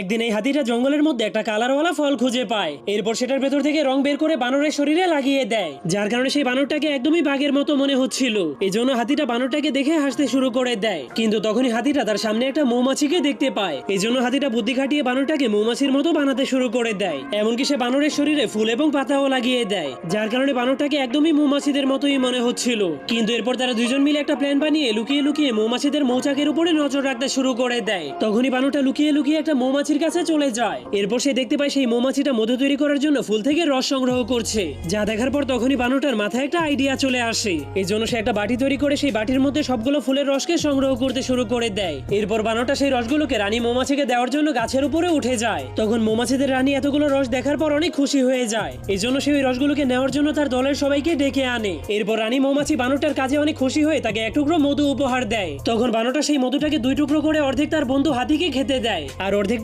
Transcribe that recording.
একদিন এই হাতিটা জঙ্গলের মধ্যে একটা কালারওয়ালা ফল খুঁজে পায়। এরপর সেটার ভেতর থেকে রং বের করে বানরের শরীরে লাগিয়ে দেয়, যার কারণে সেই বানরটাকে একদমই বাঘের মতো মনে হচ্ছিল। এজন্য হাতিটা বানরটাকে দেখে হাসতে শুরু করে দেয়। কিন্তু তখনই হাতিটা তার সামনে একটা মৌমাছিকে দেখতে পায়। এজন্য হাতিটা বুদ্ধি খাটিয়ে বানরটাকে মৌমাছির মতো বানাতে শুরু করে দেয়। এমনকি সে বানরের শরীরে ফুল এবং পাতাও লাগিয়ে দেয়, যার কারণে বানরটাকে একদমই মৌমাছিদের মতোই মনে হচ্ছিল। কিন্তু এরপর তারা দুইজন মিলে একটা প্ল্যান বানিয়ে লুকিয়ে লুকিয়ে মৌমাছিদের মৌচাকের উপরে নজর রাখতে শুরু করে দেয়। তখনই বানরটা লুকিয়ে লুকিয়ে একটা মৌমাছির কাছে চলে যায়। এরপর সে দেখতে পায় সেই মৌমাছিটা মধু তৈরি করার জন্য ফুল থেকে রস সংগ্রহ করছে। যা দেখার পর তখনই বানরটার মাথায় একটা আইডিয়া চলে আসে। এই জন্য সে একটা বাটি তৈরি করে সেই বাটির মধ্যে সবগুলো ফুলের রসকে সংগ্রহ করতে শুরু করে দেয়। এরপর বানরটা সেই রসগুলোকে রানী মৌমাছিকে দেওয়ার জন্য গাছের উপরে উঠে যায়। তখন মৌমাছিদের রানী এতগুলো রস দেখার পর অনেক খুশি হয়ে যায়। এই জন্য সে ওই রসগুলোকে নেওয়ার জন্য তার দলের সবাইকে ডেকে আনে। এরপর রানী মৌমাছি বানরটার কাজে অনেক খুশি হয়ে তাকে এক টুকরো মধু উপহার দেয়। তখন বানরটা সেই মধুটাকে দুই টুকরো করে অর্ধেক তার বন্ধু হাতিকে খেতে দেয়, আর অর্ধেকটা